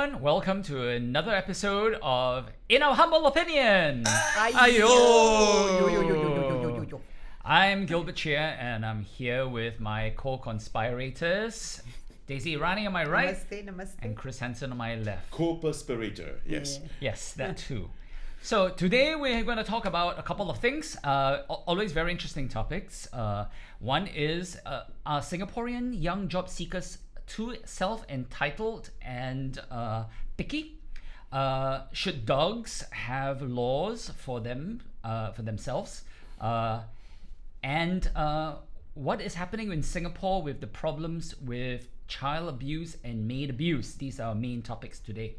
everyone. Welcome to another episode of In Our Humble Opinion. Ayo. I'm Gilbert Cheah, and I'm here with my co-conspirators, Daisy Irani on my right, Namaste. and Chris Henson on my left. Co-perspirator, yes. Yeah. Yes, that too. So today we're going to talk about a couple of things. Always very interesting topics. One is are Singaporean young job seekers too self-entitled and picky? Should dogs have laws for them for themselves? And what is happening in Singapore with the problems with child abuse and maid abuse? These are our main topics today.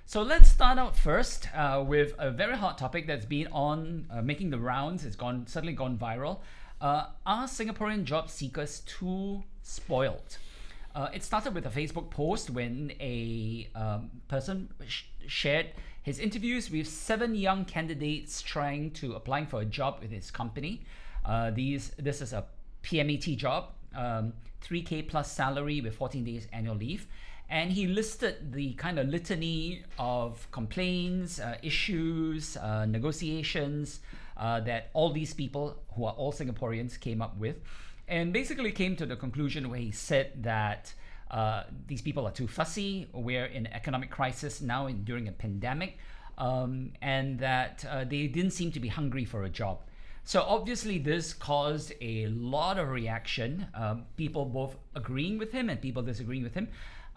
So let's start out first with a very hot topic that's been on making the rounds. It's certainly gone viral. Are Singaporean job seekers too spoiled? It started with a Facebook post when a person shared his interviews with 7 young candidates applying for a job with his company. This is a PMET job, 3K plus salary with 14 days annual leave. And he listed the kind of litany of complaints, issues, negotiations that all these people, who are all Singaporeans, came up with. And basically came to the conclusion where he said that these people are too fussy, we're in an economic crisis now during a pandemic, and that they didn't seem to be hungry for a job. So obviously this caused a lot of reaction, people both agreeing with him and people disagreeing with him.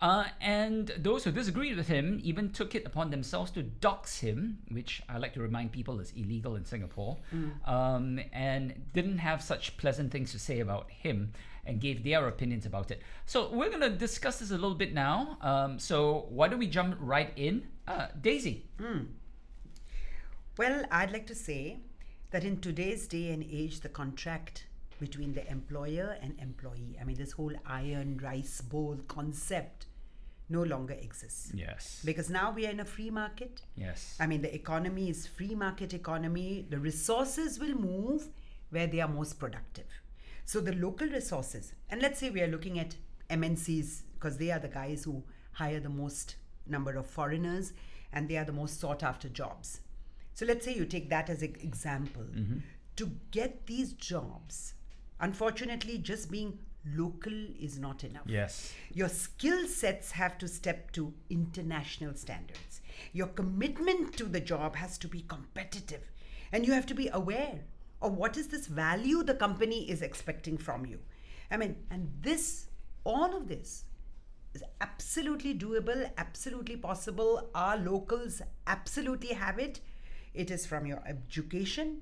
And those who disagreed with him even took it upon themselves to dox him, which I like to remind people is illegal in Singapore, and didn't have such pleasant things to say about him and gave their opinions about it. So we're going to discuss this a little bit now. So why don't we jump right in? Daisy. Well, I'd like to say that in today's day and age, the contract between the employer and employee, this whole iron rice bowl concept no longer exists. Yes. Because now we are in a free market. Yes. The economy is free market economy. The resources will move where they are most productive. So the local resources, and let's say we are looking at MNCs because they are the guys who hire the most number of foreigners and they are the most sought after jobs. So let's say you take that as an example. To get these jobs, unfortunately, just being local is not enough. Yes. Your skill sets have to step to international standards. Your commitment to the job has to be competitive. And you have to be aware of what is this value the company is expecting from you. And all of this is absolutely doable, absolutely possible. Our locals absolutely have it. It is from your education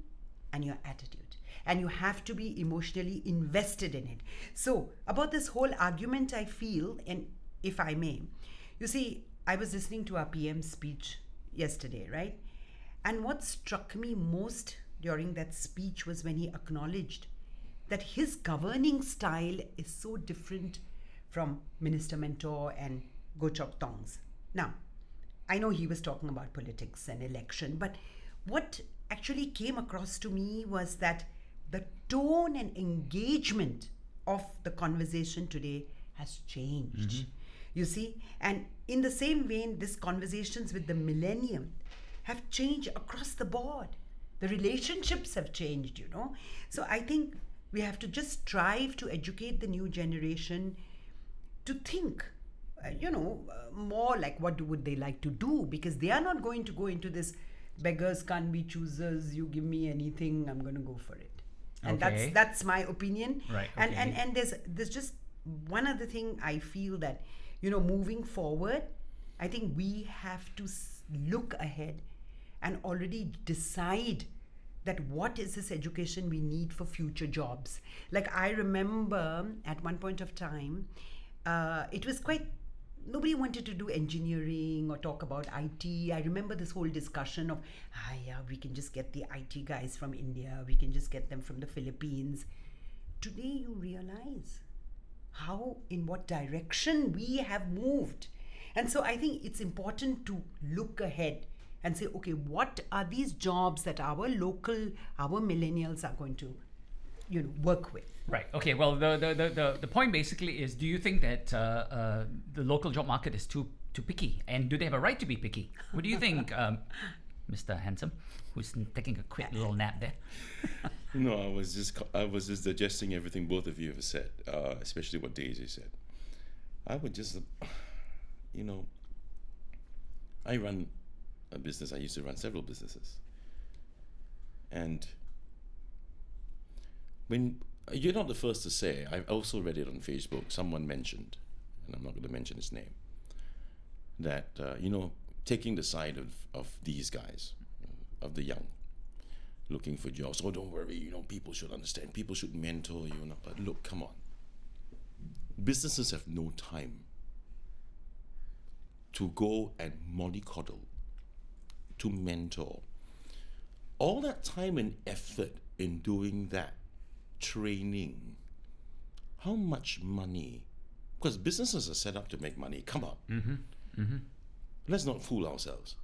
and your attitude. And you have to be emotionally invested in it. So about this whole argument, I feel, and if I may, you see, I was listening to our PM's speech yesterday, right? And what struck me most during that speech was when he acknowledged that his governing style is so different from Minister Mentor and Goh Chok Tong's. Now, I know he was talking about politics and election, but what actually came across to me was that the tone and engagement of the conversation today has changed. You see, and in the same vein, these conversations with the millennium have changed across the board. The relationships have changed, So I think we have to just strive to educate the new generation to think, more like what would they like to do, because they are not going to go into this beggars can't be choosers, you give me anything, I'm going to go for it. And Okay. that's my opinion. Right. And there's just one other thing I feel that, moving forward, I think we have to look ahead and already decide that what is this education we need for future jobs. Like I remember at one point of time, it was nobody wanted to do engineering or talk about IT. I remember this whole discussion of, we can just get the IT guys from India. We can just get them from the Philippines. Today you realize in what direction we have moved. And so I think it's important to look ahead and say, okay, what are these jobs that our millennials are going to, work with? Right. Okay. Well, the point basically is: do you think that the local job market is too too picky? And do they have a right to be picky? What do you think, Mr. Henson, who's taking a quick little nap there? No, I was just digesting everything both of you have said, especially what Daisy said. I would just, I run a business. I used to run several businesses, and when you're not the first to say, I also read it on Facebook. Someone mentioned, and I'm not going to mention his name, that taking the side of these guys, of the young, looking for jobs. Oh, don't worry, people should understand. People should mentor you. But look, come on. Businesses have no time to go and mollycoddle, to mentor. All that time and effort in doing that training, how much money? Because businesses are set up to make money. Come on. Let's not fool ourselves.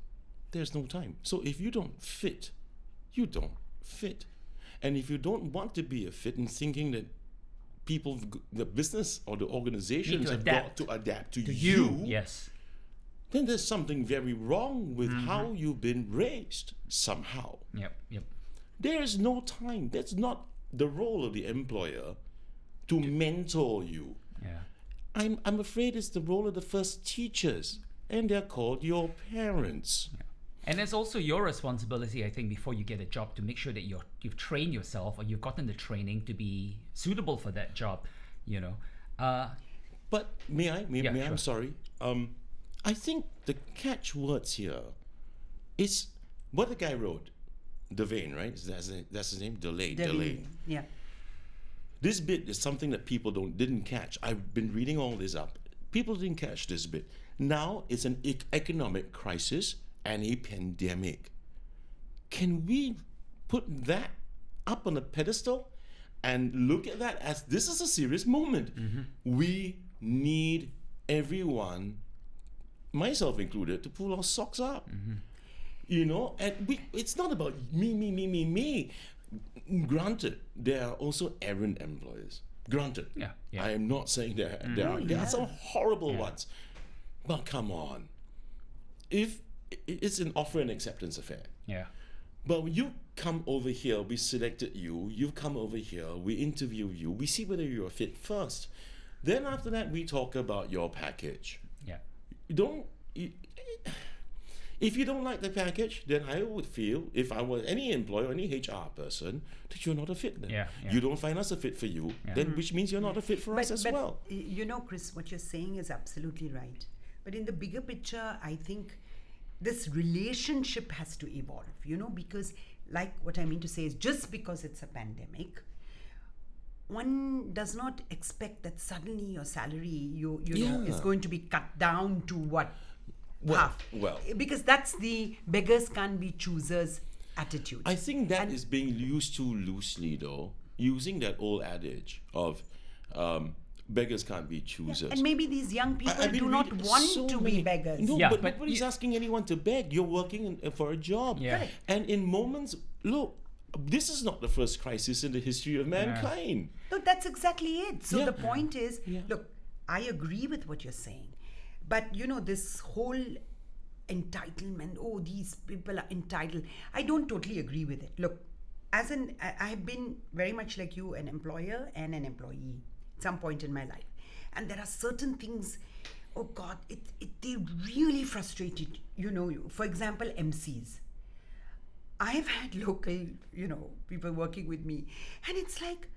There's no time. So if you don't fit, you don't fit. And if you don't want to be a fit and thinking that people, the business or the organizations have got to adapt to you, yes, then there's something very wrong with how you've been raised somehow. Yep. There's no time. That's not the role of the employer to mentor you. Yeah. I'm afraid it's the role of the first teachers, and they're called your parents. Yeah. And it's also your responsibility, I think, before you get a job, to make sure that you've trained yourself, or you've gotten the training to be suitable for that job. But may I? Yeah, I'm sorry. I think the catch words here is what the guy wrote. Devane, right? That's his name. Delay. Yeah. This bit is something that people didn't catch. I've been reading all this up. People didn't catch this bit. Now it's an economic crisis and a pandemic. Can we put that up on a pedestal and look at that as this is a serious moment? We need everyone, myself included, to pull our socks up. And it's not about me. Granted, there are also errant employers. Granted. Yeah. I am not saying there are some horrible ones. But come on. If it's an offer and acceptance affair. Yeah. But when you come over here, we selected you, you've come over here, we interview you, we see whether you're fit first. Then after that, we talk about your package. Yeah. If you don't like the package, then I would feel, if I were any employer, any HR person, that you're not a fit then. Yeah. You don't find us a fit for you, then which means you're not a fit for us as well. Chris, what you're saying is absolutely right. But in the bigger picture, I think this relationship has to evolve, because like what I mean to say is, just because it's a pandemic, one does not expect that suddenly your salary, is going to be cut down to what? Half. Well, because that's the beggars can't be choosers attitude. I think that is being used too loosely, though, using that old adage of beggars can't be choosers. And maybe these young people do not want to be beggars. No, but nobody's asking anyone to beg. You're working for a job. Yeah. And in moments, look, this is not the first crisis in the history of mankind. No, that's exactly it. So the point is, Yeah. look, I agree with what you're saying. But, this whole entitlement, these people are entitled, I don't totally agree with it. Look, I have been very much like you, an employer and an employee at some point in my life. And there are certain things, oh God, they really frustrated, for example, MCs. I've had local, people working with me, and it's like,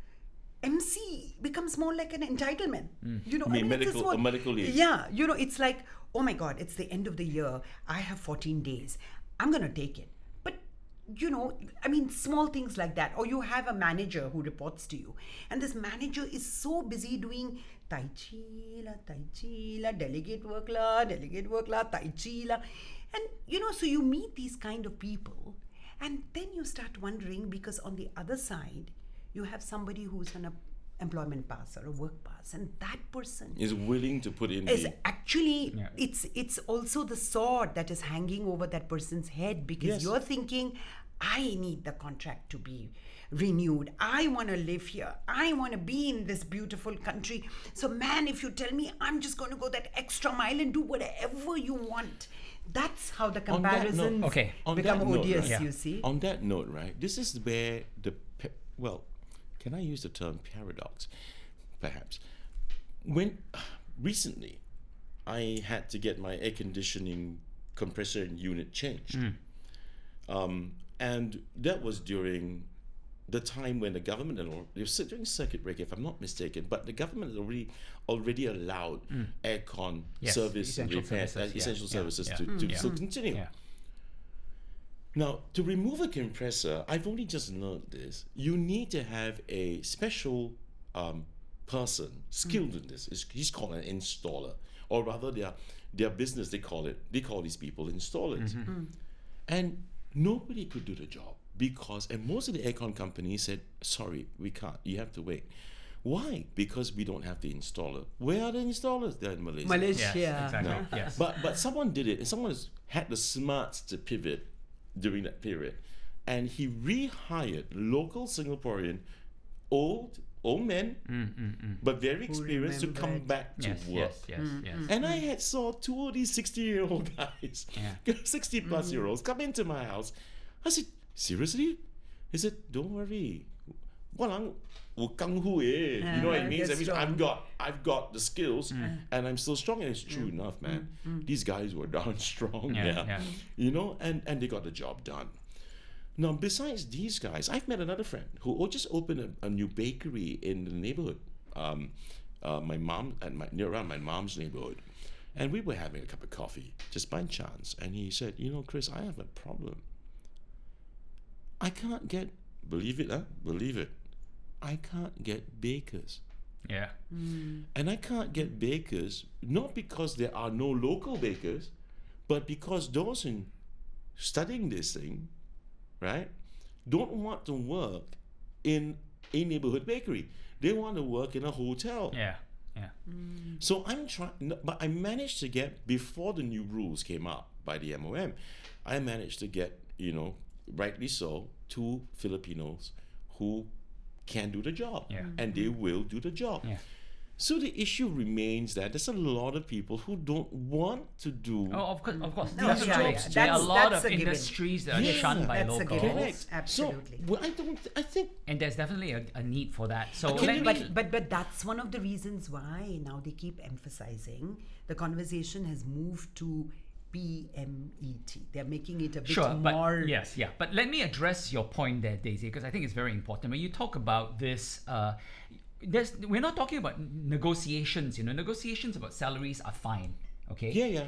MC becomes more like an entitlement. Medical leave. Yeah, it's like, oh my God, it's the end of the year. I have 14 days. I'm going to take it. But, small things like that. Or you have a manager who reports to you. And this manager is so busy doing Tai Chi la, delegate work la, Tai Chi la. And, so you meet these kind of people. And then you start wondering, because on the other side, you have somebody who's on an employment pass or a work pass, and that person is willing to put in actually it's also the sword that is hanging over that person's head, because you're thinking, I need the contract to be renewed. I want to live here. I want to be in this beautiful country. So, man, if you tell me I'm just going to go that extra mile and do whatever you want, that's how the On that note- comparisons Okay. On become that note, odious, right? you see. On that note, right, this is where can I use the term paradox? Perhaps. When recently I had to get my air conditioning compressor unit changed. And that was during the time when the government it was during circuit breaker, if I'm not mistaken, but the government had already allowed aircon Yes, service and essential repair, services, essential services yeah. to still continue. Yeah. Now, to remove a compressor, I've only just learned this. You need to have a special person skilled in this. He's called an installer, or rather, their business they call these people installers, and nobody could do the job and most of the aircon companies said, "Sorry, we can't. You have to wait." Why? Because we don't have the installer. Where are the installers? They're in Malaysia. Malaysia. Yes, exactly. No. Yes. But someone did it, and someone had the smarts to pivot during that period, and he rehired local Singaporean old men, but very experienced to come remembered. back to Yes, work. yes, yes. And I had saw two of these 60-year-old guys, Yeah. 60-plus-year-olds come into my house. I said, "Seriously?" He said, "Don't worry. Walang wukang hu eh." You know what it means? That's I mean, strong. I've got the skills, and I'm still strong. And it's true enough, man. These guys were darn strong, Yeah. you know, and they got the job done. Now, besides these guys, I've met another friend who just opened a new bakery in the neighborhood. My mom near around my mom's neighborhood, and we were having a cup of coffee just by chance, and he said, "You know, Chris, I have a problem. I can't get, believe it, I can't get bakers." Yeah. And I can't get bakers, not because there are no local bakers, but because those in studying this thing, right, don't want to work in a neighborhood bakery. They want to work in a hotel. Yeah. So I'm trying, but I managed to get, before the new rules came out by the MOM, I managed to get, rightly so, 2 Filipinos who can do the job. Yeah. And they will do the job. Yeah. So the issue remains that there's a lot of people who don't want to do. Oh, of course. No, These yeah, jobs, yeah. there are a That's- lot that's of a given. industries that are Yeah, shunned by that's a locals. given. Correct. Absolutely. So I think And there's definitely a need for that. So Can let you me, But that's one of the reasons why now they keep emphasizing the conversation has moved to PMET. They're making it a bit sure, more. but yes, yeah. But let me address your point there, Daisy, because I think it's very important. When you talk about this, we're not talking about negotiations. Negotiations about salaries are fine. Okay. yeah.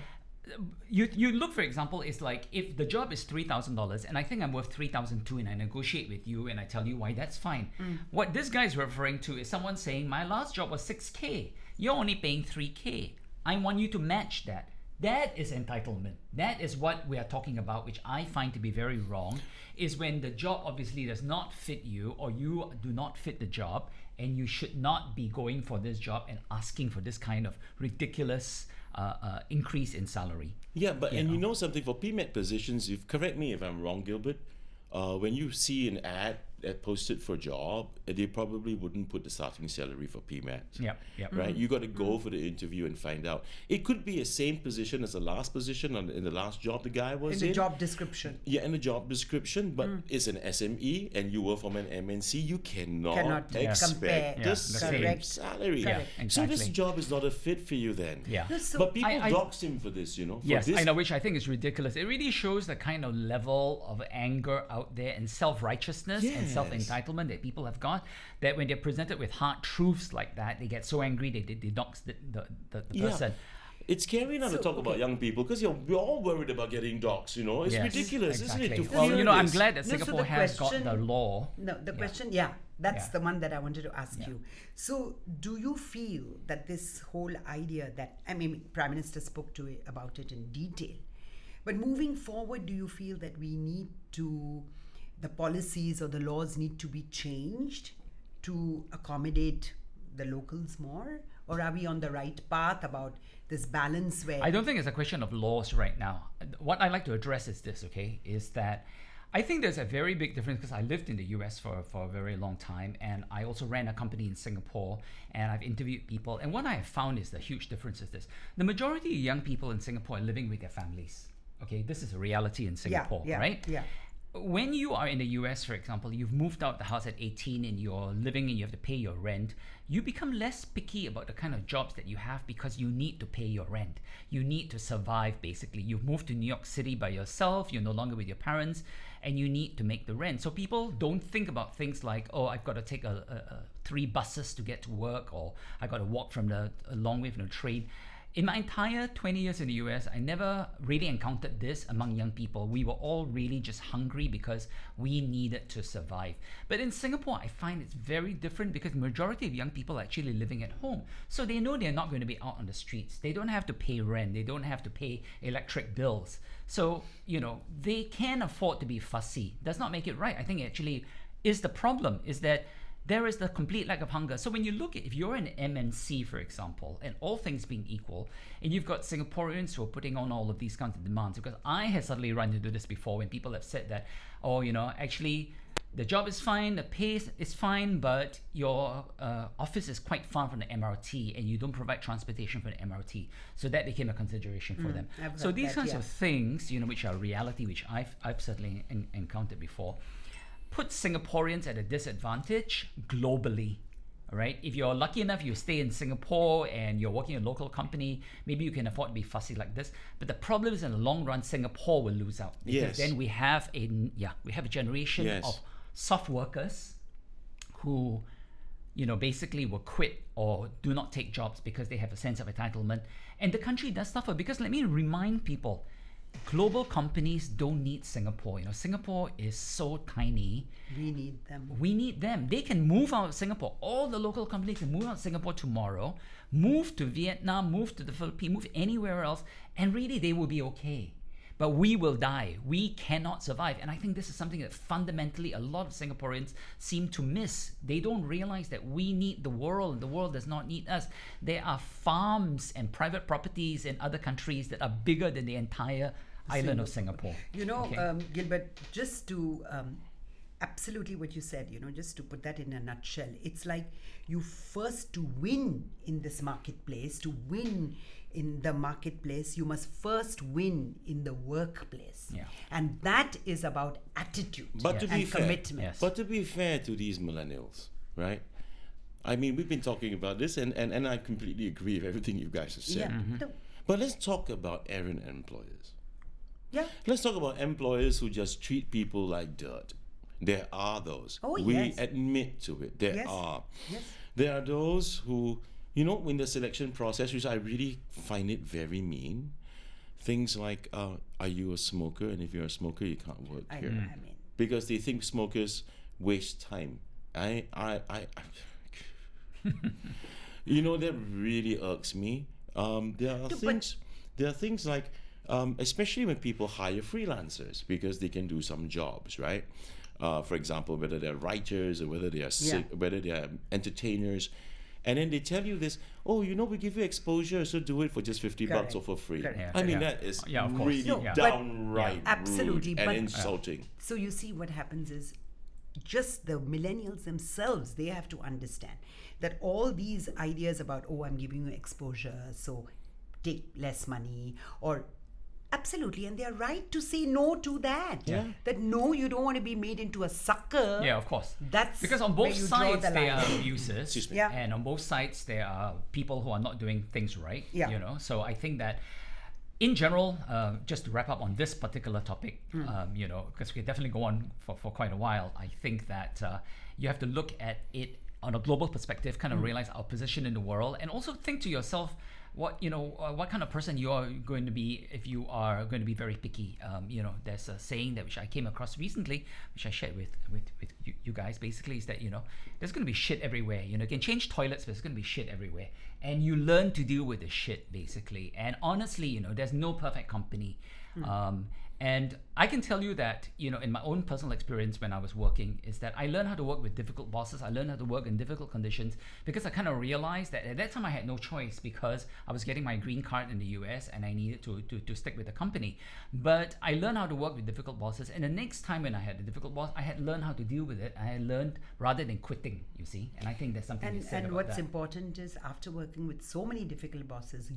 You look, for example, it's like if the job is $3,000 and I think I'm worth $3,200 and I negotiate with you and I tell you why, that's fine. What this guy is referring to is someone saying my last job was $6,000. You're only paying $3,000. I want you to match that. That is entitlement. That is what we are talking about, which I find to be very wrong, is when the job obviously does not fit you or you do not fit the job, and you should not be going for this job and asking for this kind of ridiculous increase in salary. Yeah, but and you know something, for PMET positions, correct me if I'm wrong, Gilbert, when you see an ad posted for a job, they probably wouldn't put the starting salary for PMET. Yep. Right? You got to go for the interview and find out. It could be a same position as the last position in the last job the guy was In the job description. Yeah, in the job description, but it's an SME and you were from an MNC, you cannot Cannot expect compare. the Yeah, same correct. salary. Correct. Yeah, So this exactly. job is not a fit for you then. Yeah. No, so But people I- dox him for this, for Yes, this. I know, which I think is ridiculous. It really shows the kind of level of anger out there and self-righteousness and Yes. self-entitlement that people have got, that when they're presented with hard truths like that, they get so angry they dox the person. It's scary now to So, talk about okay. young people because we're all worried about getting doxed, It's Yes, ridiculous, exactly. isn't it? To Well, fear I'm this. glad that No, so Singapore the has got the question- law. No, the Yeah. question, that's Yeah. the one that I wanted to ask Yeah. you. So, do you feel that this whole idea that, Prime Minister spoke to it, about it in detail, but moving forward, do you feel that the policies or the laws need to be changed to accommodate the locals more? Or are we on the right path about this balance where... I don't think it's a question of laws right now. What I like to address is this, okay, is that I think there's a very big difference because I lived in the US for a very long time, and I also ran a company in Singapore, and I've interviewed people. And what I have found is the huge difference is this: the majority of young people in Singapore are living with their families. Okay, this is a reality in Singapore, right? Yeah. When you are in the US, for example, you've moved out the house at 18 and you're living and you have to pay your rent, you become less picky about the kind of jobs that you have because you need to pay your rent. You need to survive, basically. You've moved to New York City by yourself, you're no longer with your parents, and you need to make the rent. So people don't think about things like, oh, I've got to take 3 buses to get to work, or I've got to walk from a long way from the train. In my entire 20 years in the US, I never really encountered this among young people. We were all really just hungry because we needed to survive. But in Singapore, I find it's very different because the majority of young people are actually living at home. So they know they're not going to be out on the streets. They don't have to pay rent. They don't have to pay electric bills. So, they can afford to be fussy. Does not make it right. I think it actually is the problem, is that there is the complete lack of hunger. So when you look at, if you're an MNC, for example, and all things being equal, and you've got Singaporeans who are putting on all of these kinds of demands, because I have suddenly run into this before when people have said that, actually, the job is fine, the pay is fine, but your office is quite far from the MRT and you don't provide transportation for the MRT. So that became a consideration for them. So these kinds of things, which are reality, which I've certainly encountered before, put Singaporeans at a disadvantage globally. All right, if you're lucky enough, you stay in Singapore and you're working in a local company, maybe you can afford to be fussy like this. But the problem is, in the long run, Singapore will lose out, because then we have a generation of soft workers who, basically will quit or do not take jobs because they have a sense of entitlement, and the country does suffer. Because let me remind people, global companies don't need Singapore. Singapore is so tiny. We need them. We need them. They can move out of Singapore. All the local companies can move out of Singapore tomorrow, move to Vietnam, move to the Philippines, move anywhere else, and really they will be okay. But we will die. We cannot survive. And I think this is something that fundamentally a lot of Singaporeans seem to miss. They don't realize that we need the world, and the world does not need us. There are farms and private properties in other countries that are bigger than the entire island of Singapore. Gilbert, just to absolutely what you said, just to put that in a nutshell, it's like you first, to win in this marketplace, to win in the marketplace, you must first win in the workplace. Yeah. And that is about attitude But to be and fair, commitment. But to be fair to these millennials, right? I mean, we've been talking about this, and I completely agree with everything you guys have said. No. But let's talk about errant employers. Yeah. Let's talk about employers who just treat people like dirt. There are those. Oh, we yes. admit to it. There Yes. are. Yes. There are those who, in the selection process, which I really find it very mean, things like, are you a smoker? And if you're a smoker, you can't work here. I mean, Because they think smokers waste time. I that really irks me. There are things like, especially when people hire freelancers because they can do some jobs, right? For example, whether they're writers or whether they are whether they are entertainers, and then they tell you this, we give you exposure, so do it for just $50 or for free. Correct. I mean, that is of course. really downright absolutely, rude and but- insulting. So you see, what happens is, just the millennials themselves, they have to understand that all these ideas about, I'm giving you exposure, so take less money, or absolutely, and they're right to say no to that. Yeah. That no, you don't want to be made into a sucker. Yeah, of course. That's because on where both you draw sides the there line. are abuses, Excuse me. Yeah. and on both sides there are people who are not doing things right. Yeah. So I think that, in general, just to wrap up on this particular topic, because we could definitely go on for quite a while, I think that you have to look at it on a global perspective, kind of realize our position in the world, and also think to yourself, what kind of person you are going to be if you are going to be very picky. There's a saying that which I came across recently, which I shared with you guys. Basically, is that there's going to be shit everywhere. You can change toilets, but there's going to be shit everywhere, and you learn to deal with the shit basically. And honestly, there's no perfect company. And I can tell you that, in my own personal experience when I was working, is that I learned how to work with difficult bosses. I learned how to work in difficult conditions because I kind of realized that at that time I had no choice because I was getting my green card in the US and I needed to stick with the company. But I learned how to work with difficult bosses. And the next time when I had a difficult boss, I had learned how to deal with it. I had learned rather than quitting, you see. And I think there's something to say And about what's that. important is after working with so many difficult bosses,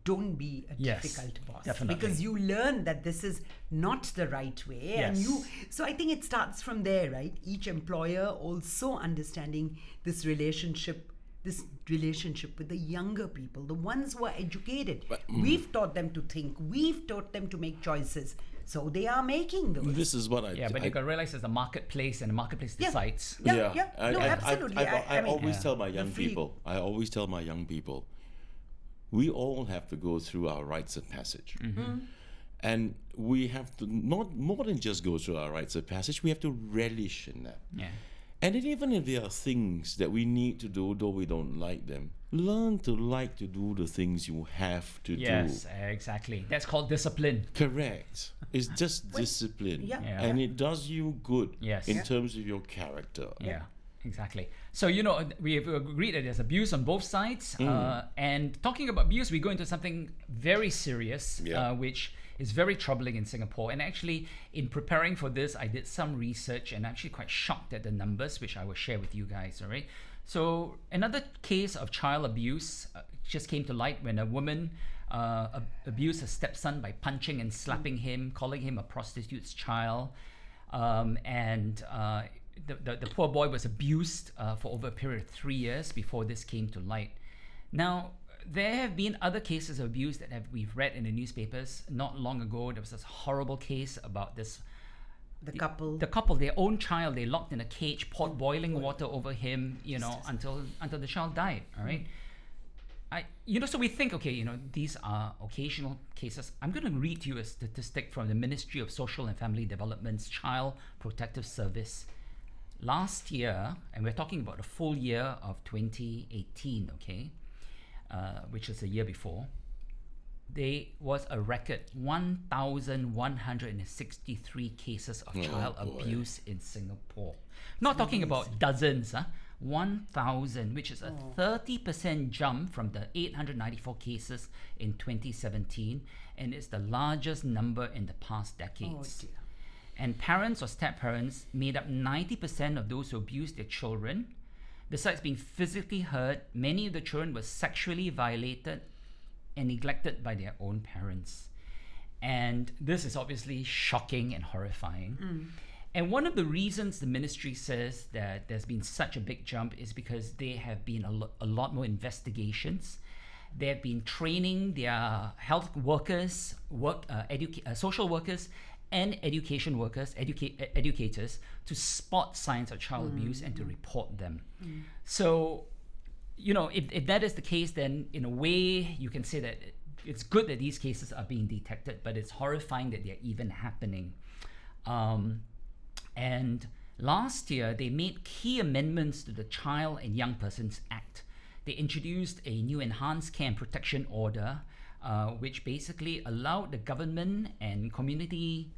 don't be a Yes, difficult boss, definitely. because you learn that this is not the right way. And Yes. so I think it starts from there, right? Each employer also understanding this relationship with the younger people, the ones who are educated. We've taught them to think, we've taught them to make choices, so they are making those. This is what Yeah, but you got to realize it's a marketplace and the marketplace Yeah. decides. Yeah. No, absolutely. I I mean, always Yeah. tell my the young free- people, we all have to go through our rites of passage. And we have to, not more than just go through our rites of passage, we have to relish in that. Yeah. And then even if there are things that we need to do, though we don't like them, learn to like to do the things you have to Yes, do. exactly. That's called discipline. Correct. It's just discipline. Yeah. Yeah. And it does you good Yes. in Yeah. terms of your character. Yeah, exactly. So, we have agreed that there's abuse on both sides. And talking about abuse, we go into something very serious, Yeah. which is very troubling in Singapore. And actually, in preparing for this, I did some research and actually quite shocked at the numbers, which I will share with you guys, all right? So, another case of child abuse just came to light when a woman abused her stepson by punching and slapping him, calling him a prostitute's child. The poor boy was abused for over a period of 3 years before this came to light. Now, there have been other cases of abuse that we've read in the newspapers. Not long ago, there was this horrible case about this the couple. the couple, their own child, they locked in a cage, poured boiling water over him, until the child died. All right. So we think, okay, these are occasional cases. I'm going to read to you a statistic from the Ministry of Social and Family Development's Child Protective Service. Last year, and we're talking about the full year of 2018, okay, which is the year before, there was a record 1,163 cases of child abuse in Singapore. Not talking about dozens, 1,000, which is a 30% jump from the 894 cases in 2017, and it's the largest number in the past decades. dear. And parents or step-parents made up 90% of those who abused their children. Besides being physically hurt, many of the children were sexually violated and neglected by their own parents. And this is obviously shocking and horrifying. And one of the reasons the ministry says that there's been such a big jump is because there have been a lot more investigations. They have been training their health workers, social workers, and education workers, educators, to spot signs of child abuse and to report them. So, if that is the case, then in a way you can say that it's good that these cases are being detected, but it's horrifying that they're even happening. And last year, they made key amendments to the Child and Young Persons Act. They introduced a new enhanced care and protection order, which basically allowed the government and community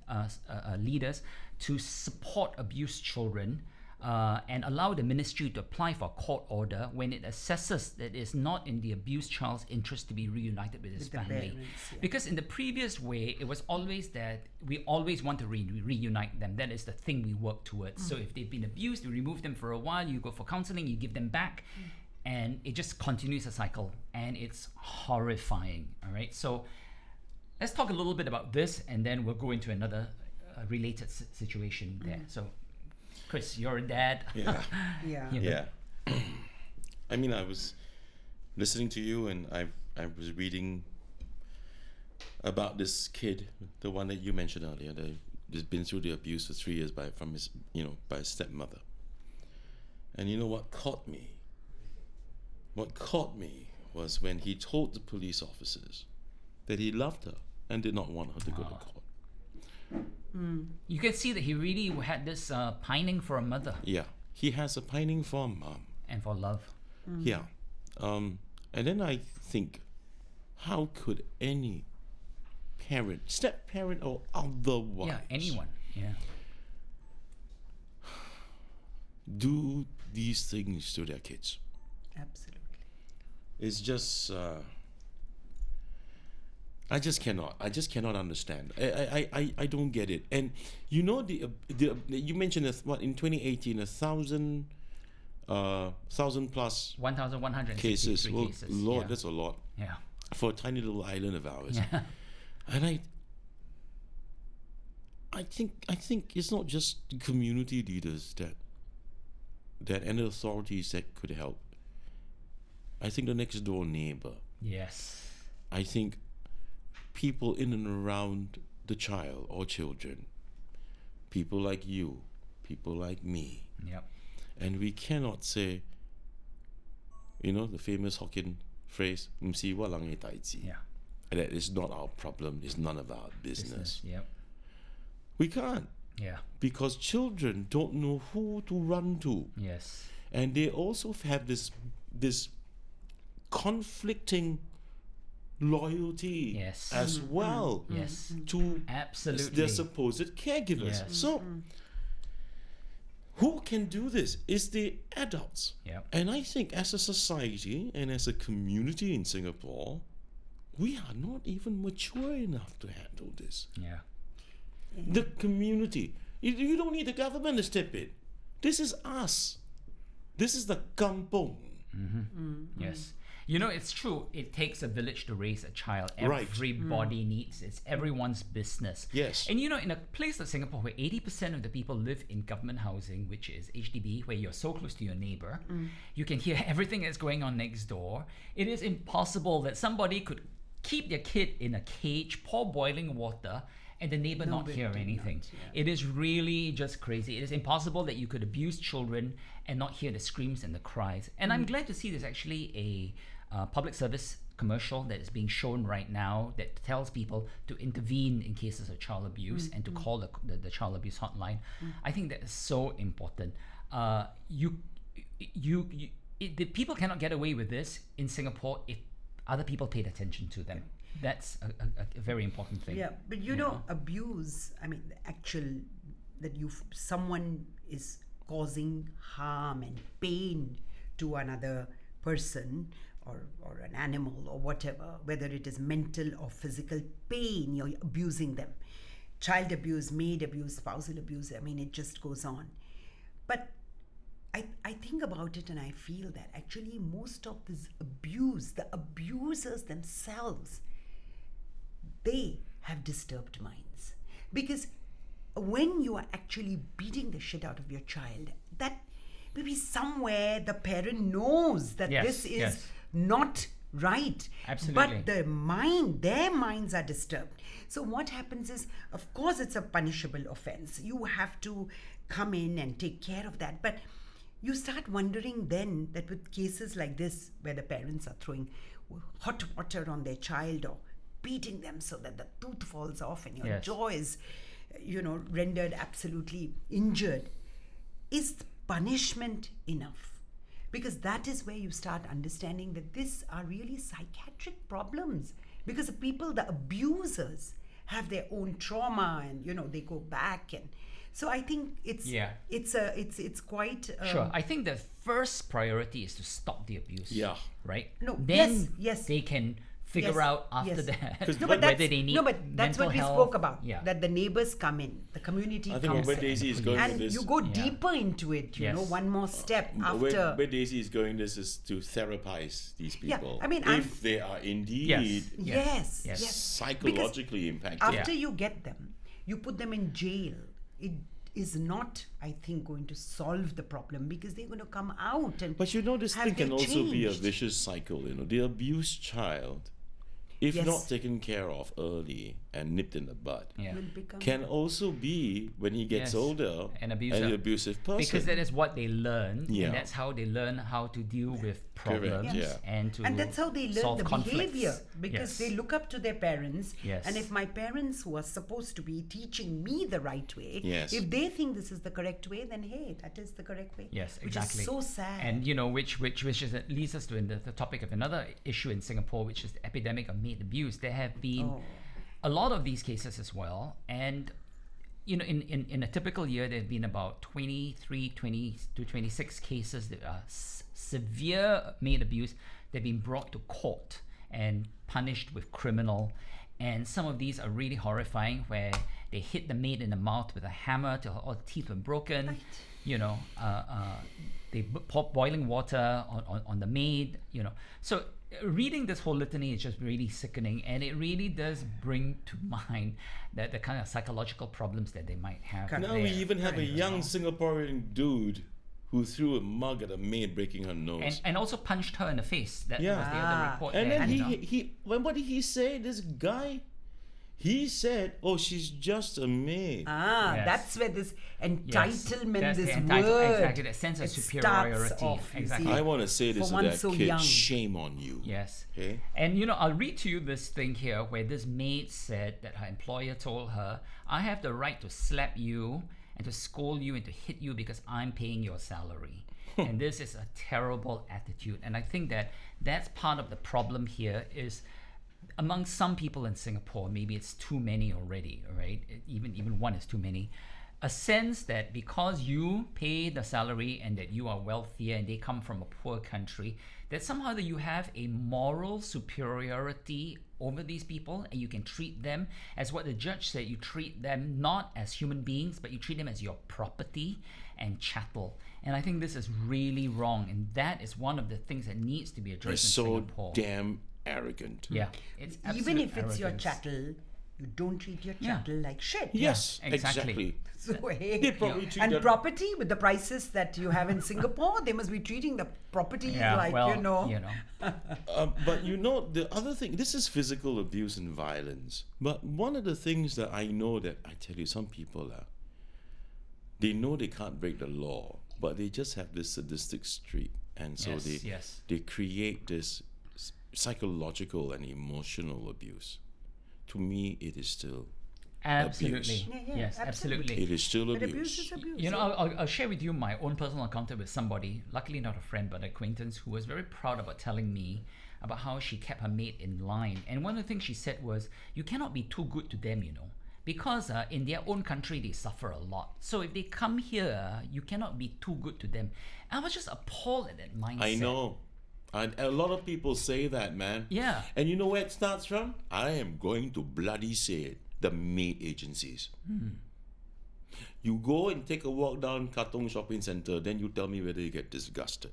leaders to support abused children and allow the ministry to apply for a court order when it assesses that it's not in the abused child's interest to be reunited with his With the family. parents, yeah. Because in the previous way, it was always that we always want to reunite them. That is the thing we work towards. So if they've been abused, you remove them for a while, you go for counseling, you give them back, and it just continues a cycle, and it's horrifying. All right, so let's talk a little bit about this, and then we'll go into another related situation there. So, Chris, you're a dad. Yeah. Yeah. Yeah. Yeah. I mean, I was listening to you, and I was reading about this kid, the one that you mentioned earlier, that has been through the abuse for 3 years by his stepmother. And you know what caught me? What caught me was when he told the police officers that he loved her and did not want her to go to court. You can see that he really had this pining for a mother Yeah, he has a pining for a mom. and for love. Yeah. And then I think, how could any parent, step parent or otherwise, Yeah, anyone. Yeah. do these things to their kids. Absolutely. It's just I just cannot understand. I don't get it. And you know the you mentioned what in 2018 1,000 plus 1,163 cases. Well, cases. Lord, yeah. that's a lot Yeah. for a tiny little island of ours. Yeah. And I think it's not just the community leaders that and the authorities that could help. I think the next door neighbor. Yes. I think people in and around the child or children, people like you, people like me, Yep. and we cannot say, the famous Hokkien phrase, "Msi walang e tai chi." Yeah. That is not our problem. It's none of our business. Yep. We can't, Yeah. because children don't know who to run to, Yes. and they also have this conflicting loyalty Yes. as well Yes. to Absolutely. their supposed caregivers. Yes. So who can do this? It's the adults. Yep. And I think as a society and as a community in Singapore, we are not even mature enough to handle this. Yeah. The community. You don't need the government to step in. This is us. This is the kampong. Yes. It's true. It takes a village to raise a child. Right. Everybody needs it. It's everyone's business. Yes. And in a place like Singapore where 80% of the people live in government housing, which is HDB, where you're so close to your neighbor, you can hear everything that's going on next door. It is impossible that somebody could keep their kid in a cage, pour boiling water, and the neighbor not Nobody hear did anything. not, yeah. It is really just crazy. It is impossible that you could abuse children and not hear the screams and the cries. And I'm glad to see there's actually a public service commercial that is being shown right now that tells people to intervene in cases of child abuse and to call the child abuse hotline. I think that is so important. The people cannot get away with this in Singapore if other people paid attention to them. That's a very important thing. Yeah, but abuse, I mean, the actual, that someone is causing harm and pain to another person or an animal or whatever, whether it is mental or physical pain, you're abusing them. Child abuse, maid abuse, spousal abuse, I mean, it just goes on. But I think about it and I feel that actually most of this abuse, the abusers themselves, they have disturbed minds. Because when you are actually beating the shit out of your child, that maybe somewhere the parent knows that Yes, this is yes. not right. Absolutely. But their minds are disturbed. So what happens is, of course, it's a punishable offense. You have to come in and take care of that. But you start wondering then that with cases like this, where the parents are throwing hot water on their child or beating them so that the tooth falls off and your Yes. jaw is, rendered absolutely injured, is punishment enough? Because that is where you start understanding that these are really psychiatric problems. Because the abusers, have their own trauma and they go back, and so I think it's quite Sure. I think the first priority is to stop the abuse. Yeah. Right? No, Then yes. they can figure Yes, out after yes. that No, whether they need but that's mental what we health. spoke about. Yeah. That the neighbors come in, the community I think comes where in, Daisy is going with and this, you go Yeah. deeper into it. Yes. One more step where after. Daisy is going, this is to therapize these Yeah, people. I mean, if they are indeed Yes. Yes. psychologically impacted. After you get them, you put them in jail. It is not, I think, going to solve the problem, because they're going to come out and. But this have thing can they also be a changed? vicious cycle. The abused child, if Yes. not taken care of early and nipped in the bud, Yeah. will become. can also be, when he gets Yes, older, an abuser. an abusive person. Because that is what they learn, Yeah. and that's how they learn how to deal with problems yeah. and to And that's how they learn solve the conflicts. behavior, because Yes. they look up to their parents. Yes. And if my parents, who are supposed to be teaching me the right way, Yes. if they think this is the correct way, then hey, that is the correct way. Yes, which exactly. is so sad. And which leads us to the topic of another issue in Singapore, which is the epidemic of maid abuse. There have been Oh. a lot of these cases as well. And in a typical year, there have been about 20 to 26 cases that are severe maid abuse that have been brought to court and punished with criminal. And some of these are really horrifying, where they hit the maid in the mouth with a hammer till all the teeth were broken. Right. They pour boiling water on the maid. So reading this whole litany is just really sickening, and it really does bring to mind that the kind of psychological problems that they might have. Now there. we even have a young Singaporean dude who threw a mug at a maid, breaking her nose. And also punched her in the face. That Yeah. was the other report. And there, then what did he say? This guy, he said, "Oh, she's just a maid." Yes. That's where this entitlement, That's the this entitled- word, exactly, that sense of it superiority. starts off, you Exactly. see. I want to say this For to one that so kid: young. shame on you. Yes. Okay. And I'll read to you this thing here where this maid said that her employer told her, "I have the right to slap you and to scold you and to hit you because I'm paying your salary." And this is a terrible attitude. And I think that that's part of the problem here is among some people in Singapore, maybe it's too many already, right? Even one is too many. A sense that because you pay the salary and that you are wealthier and they come from a poor country, that somehow that you have a moral superiority over these people and you can treat them as what the judge said, you treat them not as human beings, but you treat them as your property and chattel. And I think this is really wrong, and that is one of the things that needs to be It's addressed in so Singapore. damn arrogant. Yeah, it's Even absolute if it's your arrogance. chattel, you don't treat your Yeah. chattel like shit. Yes, exactly. exactly. So, hey, They probably treat and them- property with the prices that you have in Singapore, they must be treating the property Yeah, like, well, But the other thing, this is physical abuse and violence. But one of the things that I know that I tell you, some people are, they know they can't break the law, but they just have this sadistic streak, and so Yes. they create this psychological and emotional abuse. To me, it is still Absolutely. abuse. Yeah, Yes, absolutely. It is still but abuse. abuse is abuse. I'll share with you my own personal encounter with somebody, luckily not a friend, but an acquaintance, who was very proud about telling me about how she kept her maid in line. And one of the things she said was, you cannot be too good to them, because in their own country, they suffer a lot. So if they come here, you cannot be too good to them. I was just appalled at that mindset. I know. And a lot of people say that, man. Yeah. And you know where it starts from? I am going to bloody say it. The maid agencies. You go and take a walk down Katong Shopping Centre, then you tell me whether you get disgusted.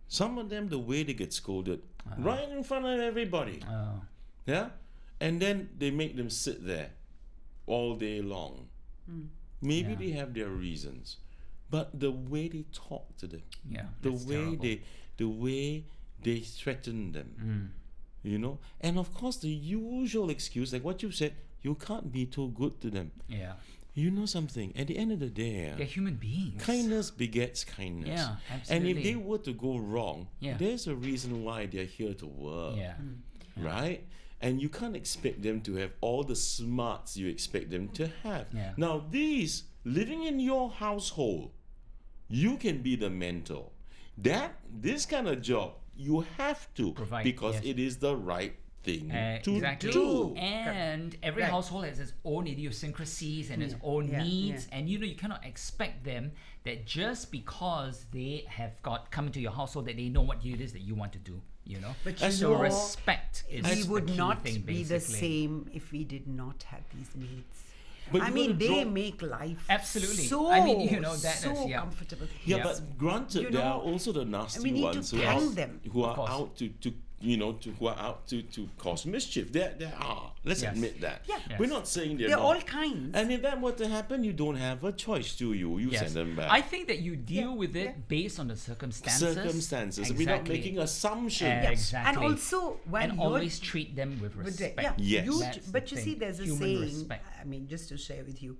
Some of them, the way they get scolded, right in front of everybody. Oh. Yeah? And then they make them sit there all day long. Maybe Yeah. they have their reasons. But the way they talk to them, Yeah. the that's way terrible. the way they threaten them, and of course the usual excuse, like what you said, you can't be too good to them. Yeah. You know something, at the end of the day, They're human beings. kindness begets kindness. Yeah, And if absolutely. they were to go wrong, Yeah. there's a reason why they're here to work, Yeah. right? And you can't expect them to have all the smarts you expect them to have. Yeah. Now, these living in your household, you can be the mentor. This kind of job, you have to, Provide, because yes. it is the right thing to Exactly. do. And every Right. household has its own idiosyncrasies and its own Yeah, needs. yeah. And you cannot expect them that just because they have come into your household that they know what it is that you want to do. But So respect is we the would key not thing, be the basically. same if we did not have these maids. But I you mean, gotta they draw- make life Absolutely. so, I mean, that so is, yeah. comfortable. Yeah, Yeah. but granted, You there are know, also the nasty we need to ones who thank are, them. who Of are course. out who are out to cause mischief. There are. Let's Yes. admit that. Yeah. Yes. We're not saying they're They're not. all kinds. And if that were to happen, you don't have a choice, do you? You Yes. send them back. I think that you deal Yeah, with it yeah. based on the circumstances. Circumstances, without Exactly. making assumptions. Yeah. Exactly. And also, when And you're always treat them with with the- respect. Yes. That's the but you thing. see, there's a Human saying. respect. I mean, just to share with you,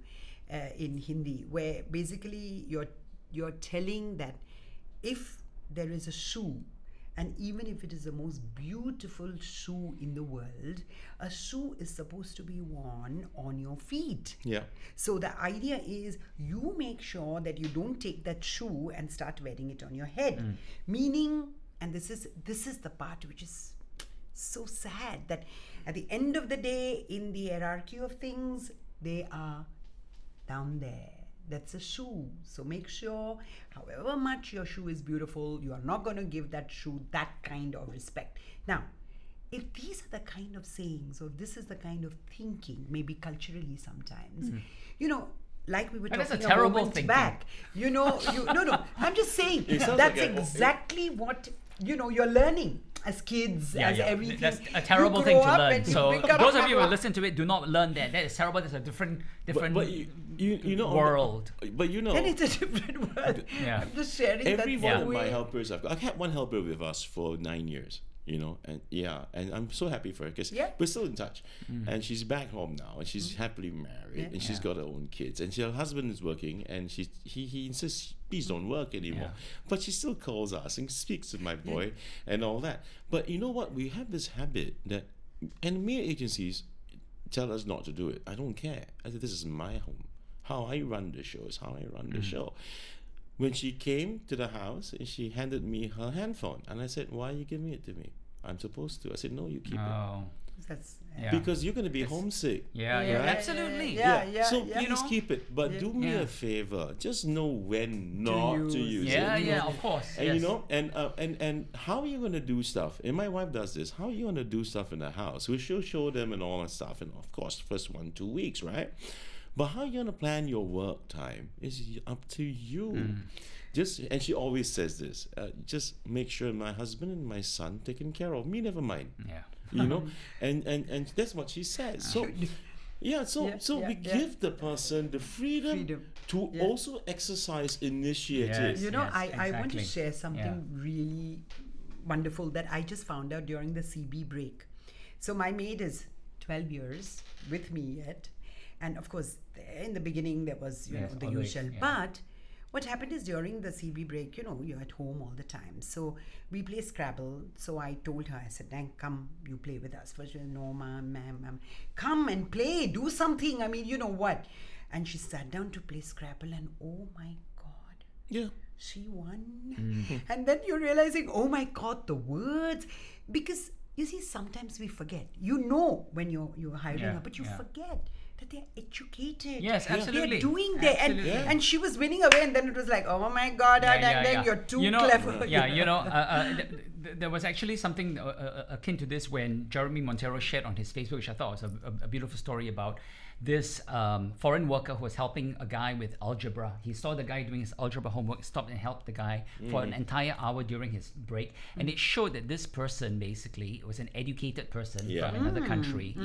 in Hindi, where basically you're telling that if there is a shoe, and even if it is the most beautiful shoe in the world, a shoe is supposed to be worn on your feet. Yeah. So the idea is you make sure that you don't take that shoe and start wearing it on your head. Meaning, and this is the part which is so sad that at the end of the day, in the hierarchy of things, they are down there. That's a shoe. So make sure, however much your shoe is beautiful, you are not going to give that shoe that kind of respect. Now, if these are the kind of sayings, or this is the kind of thinking, maybe culturally sometimes, like we were But that's talking a terrible moment thinking. back, no, I'm just saying It sounds that's like exactly what you're learning as kids, as everything. That's a terrible You thing grow to up learn. and you So become- those of you who listen to it, do not learn that. That is terrible. That's a different But you know world. But you know, Then it's a different word. Yeah. I'm just sharing every that's one the of my way. helpers, I've had one helper with us for 9 years. And I'm so happy for her because Yeah. we're still in touch, and she's back home now, and she's happily married, Yeah. and she's got her own kids, and her husband is working, and he insists please don't work anymore, but she still calls us and speaks to my boy and all that. But you know what? We have this habit that, and mail agencies tell us not to do it. I don't care. I said this is my home. How I run the show is how I run the show. When she came to the house and she handed me her handphone, and I said, "Why are you giving it to me? I'm supposed to." I said, "No, you keep it Oh, That's, yeah. because you're going to be homesick." Yeah, Yeah, absolutely. yeah. So please know? keep it, but do me Yeah. a favor. Just know when not to use Yeah, it. yeah, of course. And yes. and how are you going to do stuff? And my wife does this. How are you going to do stuff in the house? We show them and all that stuff, and of course, first 1-2 weeks, right? But how you going to plan your work time is up to you. And she always says this. Just make sure my husband and my son taken care of. Me, never mind. Yeah. And that's what she says. So we give the person the freedom to also exercise initiative. Yes. I want to exactly. share something really wonderful that I just found out during the CB break. So my maid is 12 years with me yet. And of course, in the beginning, there was, Yes, the always, usual. yeah. But what happened is during the CB break, you're at home all the time. So we play Scrabble. So I told her, I said, "Dang, come, you play with us." First she said, "No, ma'am. Come and play, do something. I mean, you know what?" And she sat down to play Scrabble, and oh my God, Yeah. she won. And then you're realizing, oh my God, the words. Because you see, sometimes we forget. When you're hiring Yeah, her, but you yeah. forget that they're educated. Yes, absolutely. They're doing their Absolutely. and she was winning away, and then it was like, oh my God, and you're too clever. There was actually something akin to this when Jeremy Montero shared on his Facebook, which I thought was a beautiful story about this foreign worker who was helping a guy with algebra. He saw the guy doing his algebra homework, stopped and helped the guy for an entire hour during his break. And it showed that this person basically was an educated person from another country,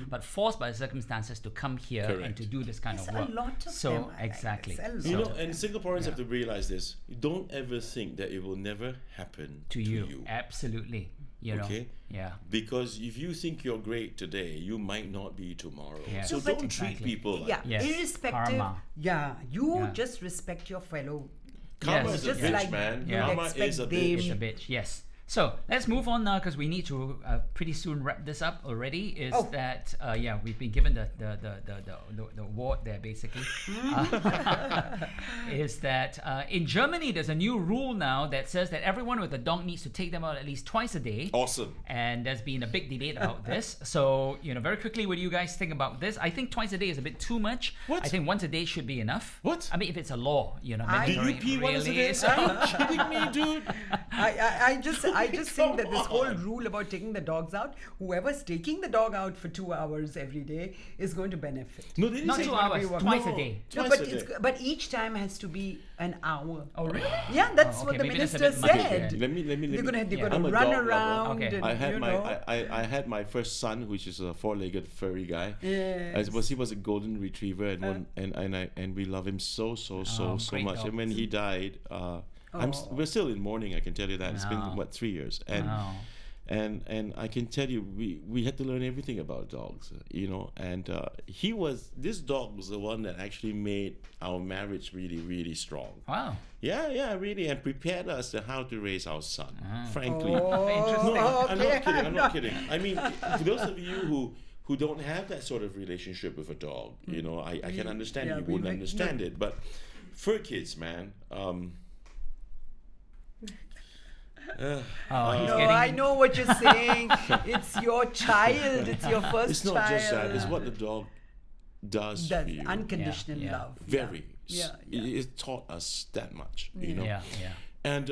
but forced by the circumstances to come here and Correct. to do this kind There's of a work. lot of so them. I like exactly. this. A You lot know, of and Singaporeans have to realize this. Don't ever think that it will never happen to you. Absolutely. Okay? Yeah. Because if you think you're great today, you might not be tomorrow. Yeah. So but don't treat exactly. people like Yes, irrespective. karma. You Yeah. just respect your fellow. Karma Yes. is a Just bitch, like man. Yeah. Karma expect is a them- It's bitch. a bitch, yes. So let's move on now because we need to pretty soon wrap this up already. Is Oh. that we've been given the award there basically. Is that in Germany there's a new rule now that says that everyone with a dog needs to take them out at least twice a day. Awesome. And there's been a big debate about this. So, very quickly, what do you guys think about this? I think twice a day is a bit too much. What? I think once a day should be enough. What? I mean, if it's a law, Do you mandatory, pee once a really. day? So- Are you kidding me, dude? I just think that this whole on. rule about taking the dogs out, whoever's taking the dog out for 2 hours every day is going to benefit. No, they didn't Not say 2 gonna hours, be one- twice a No. day. No, Twice but a day. but each time has to be an hour. Oh, really? Yeah, that's Oh, what okay, the maybe that's a minister bit much, said. yeah. Let me. They're gonna Yeah. I'm a run dog lover. around. Okay. And, I had you my know. I had my first son, which is a 4-legged furry guy. Yes. He was a golden retriever, and we love him so great much. And when he died, we're still in mourning. I can tell you that it's Wow. been 3 years, and Wow. and I can tell you we had to learn everything about dogs, And this dog was the one that actually made our marriage really, really strong. Wow. Yeah, really, and prepared us to how to raise our son. Frankly. Interesting. No, I'm not kidding. I'm I'm not not- kidding. I mean, for those of you who don't have that sort of relationship with a dog, I can understand Yeah, you we- wouldn't we- understand no. it. But for kids, man, Oh, he's No, getting. I know what you're saying. It's your child. It's your first It's not child. just that. It's what the dog does Does for you. unconditional Yeah, yeah. love. Very. Yeah, It taught us that much, you know. Yeah, yeah. And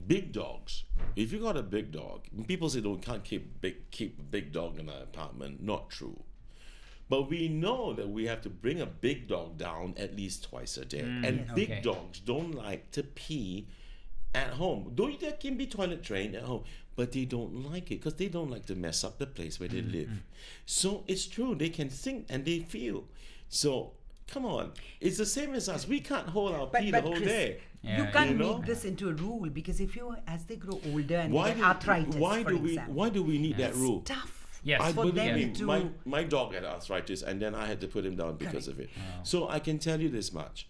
big dogs. If you got a big dog, people say can't keep a big dog in an apartment. Not true. But we know that we have to bring a big dog down at least twice a day. And big Okay. dogs don't like to pee at home. Though they can be toilet trained at home, but they don't like it because they don't like to mess up the place where they live. So it's true, they can think and they feel. So come on, it's the same as us. We can't hold our pee the whole Chris, day. Yeah, you can't you know? make this into a rule, because if you, as they grow older and Why get do, arthritis, why for do we example, why do we need that rule? tough. Yes. I for believe them me, to- my dog had arthritis and then I had to put him down because of it. So I can tell you this much.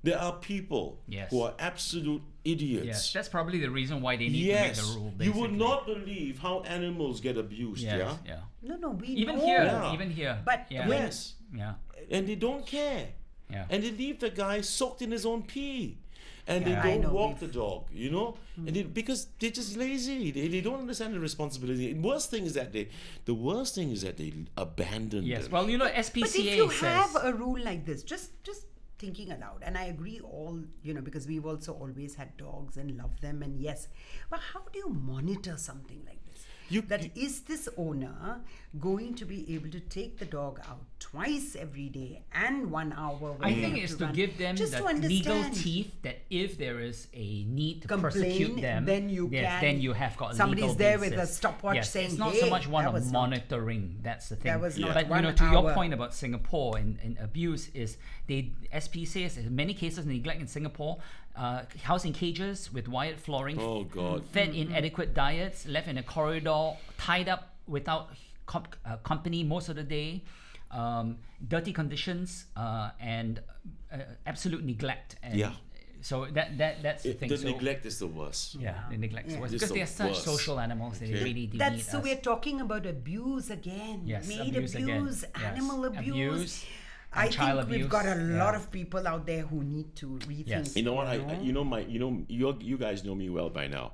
There are people Yes. who are absolute idiots. Yes, that's probably the reason why they need Yes, to make the rule. you would basically. not believe how animals get abused, Yes, yeah? yeah. No, we Even know. here, Yeah. even here. But yeah. when- Yes. Yeah. And they don't care. Yeah. And they leave the guy soaked in his own pee. And they Yeah, I don't know, walk the we've- dog, you know? And they, because they're just lazy. They don't understand the responsibility. The worst thing is that they abandon Yes. them. Well, you know, But SPCA if you says. have a rule like this, just thinking aloud, and I agree all, because we've also always had dogs and love them, and yes, but how do you monitor something like this? Is this owner going to be able to take the dog out twice every day and 1 hour? when I they think have it's to to run? give them Just the to legal understand. teeth that if there is a need to Complain, prosecute them, then you yes, can- then you have got a somebody's legal there with a basis. stopwatch yes, saying, it's not "Hey, so much one that of was not- monitoring. That's the thing. That was not But 1 to your hour. point about Singapore and abuse is SP says in many cases neglect in Singapore, housed in cages with wired flooring, Oh, God. fed inadequate diets, left in a corridor, tied up without company most of the day, dirty conditions, and absolute neglect. And Yeah. So that's the thing. The So, neglect is the worst. yeah, the neglect Yeah. was It's because the they are such worst. social animals. They Okay. really do That's need so us. we're talking about abuse again. Yes, Maid abuse again. abuse, Yes. animal abuse. Abuse I and child think we've abuse. got a lot Yeah. of people out there who need to rethink. Yes. You know what? You guys know me well by now.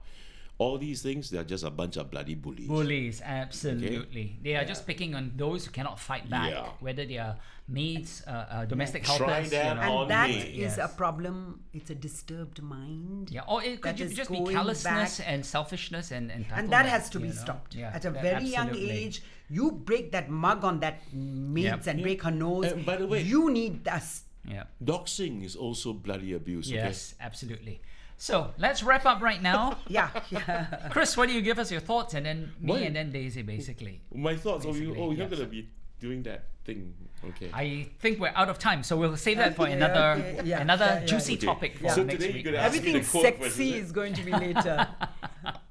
All these things, they're just a bunch of bloody bullies. Bullies, absolutely. They are just picking on those who cannot fight back, Yeah. whether they are maids, domestic Try helpers. that you know. on And that me. is a Yes. problem. It's a disturbed mind. Yeah, or it could that is just be going callousness back- and selfishness and And entitlement, that has to you be know. stopped. Yeah, At a that- very young absolutely. age, you break that mug on that maid's Yep. and break her nose. By the way- you need us. Yeah. Doxing is also bloody abuse. Yes, absolutely. So let's wrap up right now. Yeah, yeah. Chris, why do you give us your thoughts, and then me What? and then Daisy, basically. Okay. My thoughts. Basically, You're not yes. gonna be doing that thing. Okay. I think we're out of time, so we'll save that for Okay, another okay, yeah, another yeah, yeah. juicy Okay. topic for So next today week. you're gonna ask me Everything the quote first, sexy is it? is going to be later.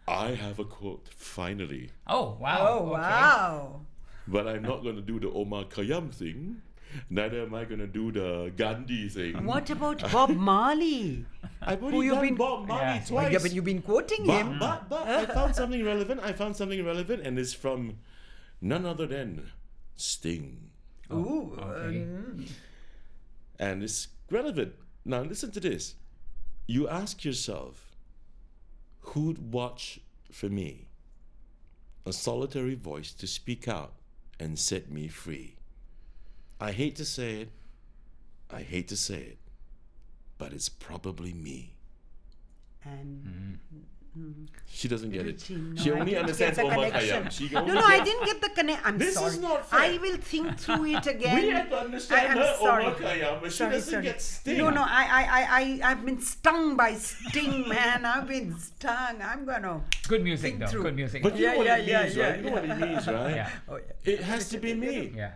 I have a quote. Finally, Oh wow! Oh, okay. wow. but I'm not gonna do the Omar Khayyam thing. Neither am I gonna do the Gandhi thing. What about Bob Marley? I've Who already you done been- Bob Marley Yeah. twice. Yeah, but you've been quoting him. But I found something relevant. And it's from none other than Sting. Ooh. Okay. And it's relevant. Now listen to this. You ask yourself, who'd watch for me? A solitary voice to speak out and set me free. I hate to say it, but it's probably me. And She doesn't get it. Ruchi, no, She I only didn't understands get the Omar connection. Khayyam. She No, only no, I gets- didn't get the connect. I'm This sorry. is not fair. I will think through it again. We have to understand I'm her sorry. Omar Khayyam, but she doesn't get Sting. No, no, I've been stung by Sting, man. I've been stung. I'm gonna Good music, think though. through. Good music. But you know Yeah, what yeah, it yeah, means, yeah, right? You know what it means, right? Yeah. Oh, yeah. It has to be me. Yeah.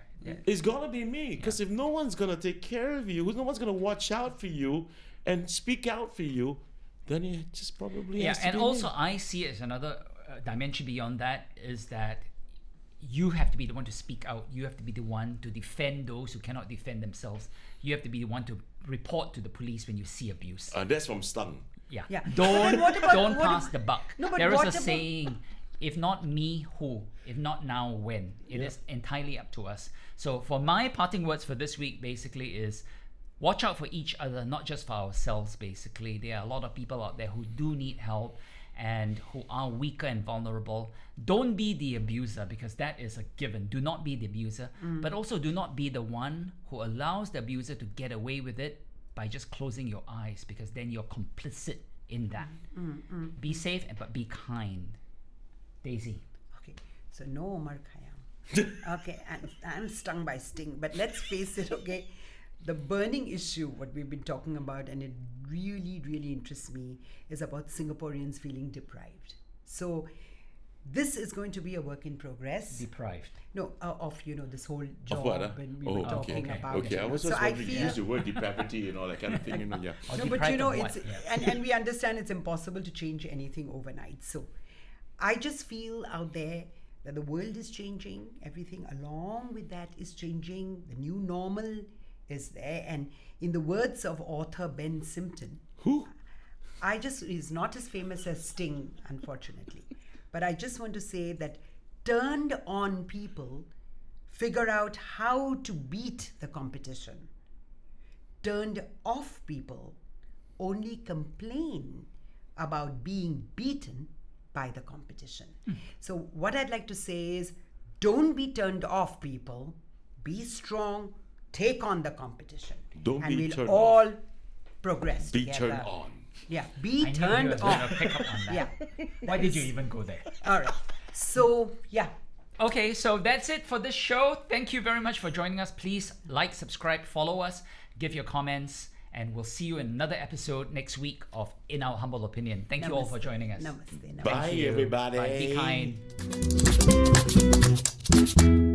It's gotta be me. Because if no one's gonna take care of you, no one's gonna watch out for you and speak out for you, then it just probably Yeah, has to and be also me. I see it as another dimension beyond that is that you have to be the one to speak out. You have to be the one to defend those who cannot defend themselves. You have to be the one to report to the police when you see abuse. That's from Stung. Yeah. Yeah. But Don't then what about- don't what pass ab- the buck. No, but There is what a about- saying, if not me, who? If not now, when? It is entirely up to us. So for my parting words for this week basically is watch out for each other, not just for ourselves, basically. There are a lot of people out there who do need help and who are weaker and vulnerable. Don't be the abuser, because that is a given. Do not be the abuser, but also do not be the one who allows the abuser to get away with it by just closing your eyes, because then you're complicit in that. Be safe, but be kind. Daisy. Okay, so no Omar Khayyam. Okay, I'm stung by sting, but let's face it, okay? The burning issue, what we've been talking about, and it really, really interests me, is about Singaporeans feeling deprived. So this is going to be a work in progress. Deprived. No, of this whole job, Of what? and we were talking about. Okay, I was So just I wondering, you feel- use the word depravity and all that kind of thing. Yeah. Or No, but deprived of it's what? Yeah. and we understand it's impossible to change anything overnight. So I just feel out there that the world is changing, everything along with that is changing, the new normal is there, and in the words of author Ben Simpson, Who? he's not as famous as Sting, unfortunately, but I just want to say that turned on people figure out how to beat the competition. Turned off people only complain about being beaten by the competition. So what I'd like to say is, don't be turned off, people. Be strong. Take on the competition. Don't and be we'll turned all progress Be together. turned on. Yeah, I be knew you turned were going on. to pick up on that. Yeah. Why did you even go there? All right. So, yeah. Okay, so that's it for this show. Thank you very much for joining us. Please like, subscribe, follow us, give your comments, and we'll see you in another episode next week of In Our Humble Opinion. Thank you all for Namaste. joining us. Namaste. Namaste. Bye, Thank you. everybody. Bye. Be kind.